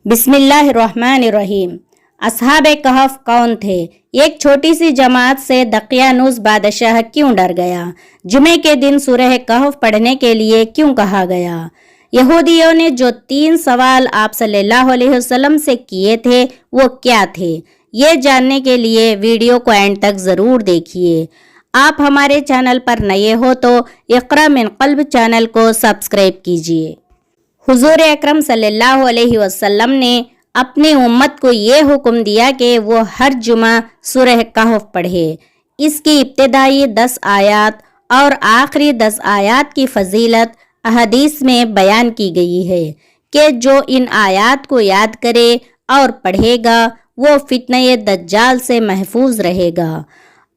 بسم اللہ الرحمن الرحیم۔ اصحاب کہف کون تھے؟ ایک چھوٹی سی جماعت سے دقیانوس بادشاہ کیوں ڈر گیا؟ جمعے کے دن سورہ کہف پڑھنے کے لیے کیوں کہا گیا؟ یہودیوں نے جو 3 سوال آپ صلی اللہ علیہ وسلم سے کیے تھے وہ کیا تھے؟ یہ جاننے کے لیے ویڈیو کو اینڈ تک ضرور دیکھیے۔ آپ ہمارے چینل پر نئے ہو تو اقرا من قلب چینل کو سبسکرائب کیجیے۔ حضور اکرم صلی اللہ علیہ وسلم نے اپنی امت کو یہ حکم دیا کہ وہ ہر جمعہ سورہ کہف پڑھے۔ اس کی ابتدائی 10 آیات اور آخری 10 آیات کی فضیلت احادیث میں بیان کی گئی ہے کہ جو ان آیات کو یاد کرے اور پڑھے گا وہ فتنہ دجال سے محفوظ رہے گا،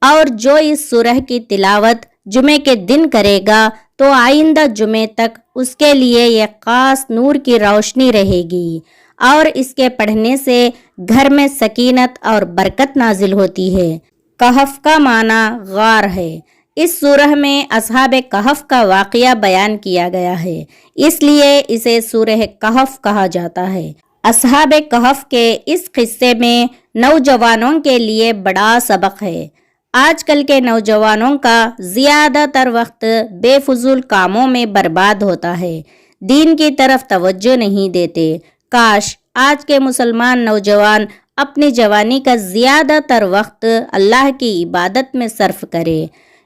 اور جو اس سورہ کی تلاوت جمعے کے دن کرے گا تو آئندہ جمعے تک اس کے لیے یہ خاص نور کی روشنی رہے گی، اور اس کے پڑھنے سے گھر میں سکینت اور برکت نازل ہوتی ہے۔ کہف کا معنی غار ہے۔ اس سورہ میں اصحاب کہف کا واقعہ بیان کیا گیا ہے، اس لیے اسے سورہ کہف کہا جاتا ہے۔ اصحاب کہف کے اس قصے میں نوجوانوں کے لیے بڑا سبق ہے۔ آج کل کے نوجوانوں کا زیادہ تر وقت بے فضول کاموں میں برباد ہوتا ہے، دین کی طرف توجہ نہیں دیتے۔ کاش آج کے مسلمان نوجوان اپنی جوانی کا زیادہ تر وقت اللہ کی عبادت میں صرف کرے۔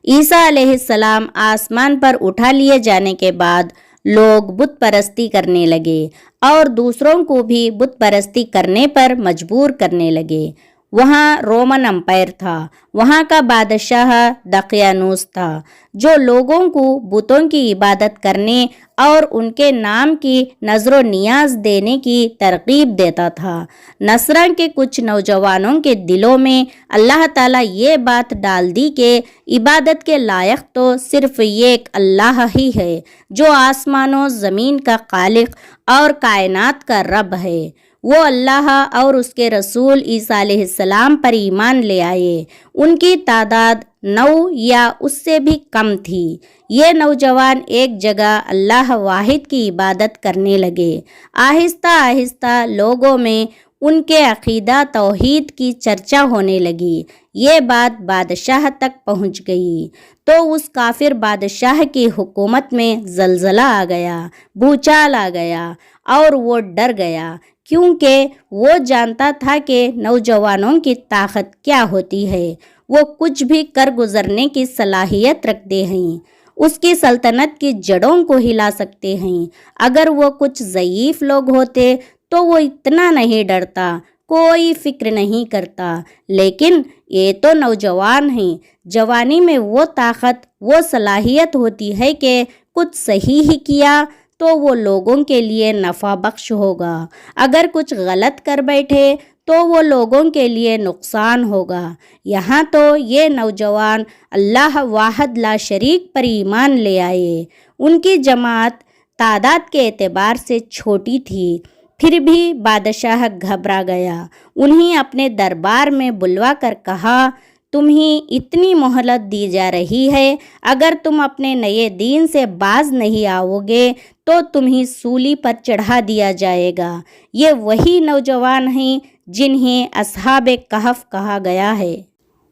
عیسیٰ علیہ السلام آسمان پر اٹھا لیے جانے کے بعد لوگ بت پرستی کرنے لگے اور دوسروں کو بھی بت پرستی کرنے پر مجبور کرنے لگے۔ وہاں رومن امپائر تھا، وہاں کا بادشاہ دقیانوس تھا جو لوگوں کو بتوں کی عبادت کرنے اور ان کے نام کی نظر و نیاز دینے کی ترغیب دیتا تھا۔ نصرہ کے کچھ نوجوانوں کے دلوں میں اللہ تعالیٰ یہ بات ڈال دی کہ عبادت کے لائق تو صرف ایک اللہ ہی ہے جو آسمان و زمین کا خالق اور کائنات کا رب ہے۔ وہ اللہ اور اس کے رسول عیسیٰ علیہ السلام پر ایمان لے آئے۔ ان کی تعداد 9 یا اس سے بھی کم تھی۔ یہ نوجوان ایک جگہ اللہ واحد کی عبادت کرنے لگے۔ آہستہ آہستہ لوگوں میں ان کے عقیدہ توحید کی چرچا ہونے لگی۔ یہ بات بادشاہ تک پہنچ گئی تو اس کافر بادشاہ کی حکومت میں زلزلہ آ گیا، بھوچال آ گیا، اور وہ ڈر گیا کیونکہ وہ جانتا تھا کہ نوجوانوں کی طاقت کیا ہوتی ہے۔ وہ کچھ بھی کر گزرنے کی صلاحیت رکھتے ہیں، اس کی سلطنت کی جڑوں کو ہلا سکتے ہیں۔ اگر وہ کچھ ضعیف لوگ ہوتے تو وہ اتنا نہیں ڈرتا، کوئی فکر نہیں کرتا، لیکن یہ تو نوجوان ہیں۔ جوانی میں وہ طاقت، وہ صلاحیت ہوتی ہے کہ کچھ صحیح ہی کیا تو وہ لوگوں کے لیے نفع بخش ہوگا، اگر کچھ غلط کر بیٹھے تو وہ لوگوں کے لیے نقصان ہوگا۔ یہاں تو یہ نوجوان اللہ واحد لا شریک پر ایمان لے آئے۔ ان کی جماعت تعداد کے اعتبار سے چھوٹی تھی، پھر بھی بادشاہ گھبرا گیا۔ انہیں اپنے دربار میں بلوا کر کہا، تمہیں اتنی مہلت دی جا رہی ہے، اگر تم اپنے نئے دین سے باز نہیں آؤ گے تو تمہیں سولی پر چڑھا دیا جائے گا۔ یہ وہی نوجوان ہیں جنہیں اصحاب کہف کہا گیا ہے۔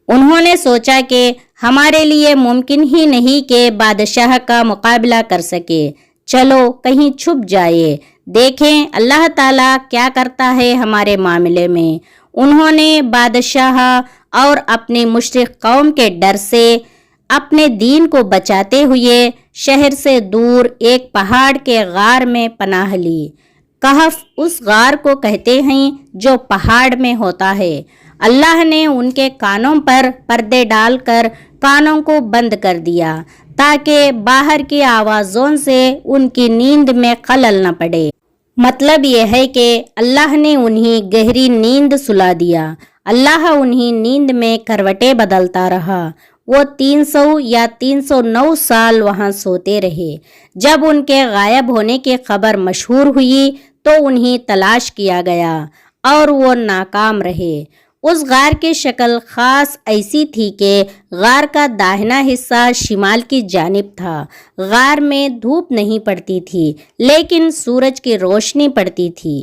انہوں نے سوچا کہ ہمارے لیے ممکن ہی نہیں کہ بادشاہ کا مقابلہ کر سکے، چلو کہیں چھپ جائے، دیکھیں اللہ تعالیٰ کیا کرتا ہے ہمارے معاملے میں۔ انہوں نے بادشاہ اور اپنی مشرک قوم کے ڈر سے اپنے دین کو بچاتے ہوئے شہر سے دور ایک پہاڑ کے غار میں پناہ لی۔ کہف اس غار کو کہتے ہیں جو پہاڑ میں ہوتا ہے۔ اللہ نے ان کے کانوں پر پردے ڈال کر کانوں کو بند کر دیا تاکہ باہر کی آوازوں سے ان کی نیند میں خلل نہ پڑے۔ مطلب یہ ہے کہ اللہ نے انہیں گہری نیند سلا دیا۔ اللہ انہیں نیند میں کروٹیں بدلتا رہا۔ وہ 300 یا 309 سال وہاں سوتے رہے۔ جب ان کے غائب ہونے کی خبر مشہور ہوئی تو انہیں تلاش کیا گیا اور وہ ناکام رہے۔ اس غار کی شکل خاص ایسی تھی کہ غار کا داہنا حصہ شمال کی جانب تھا۔ غار میں دھوپ نہیں پڑتی تھی لیکن سورج کی روشنی پڑتی تھی۔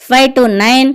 529,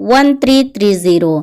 1330।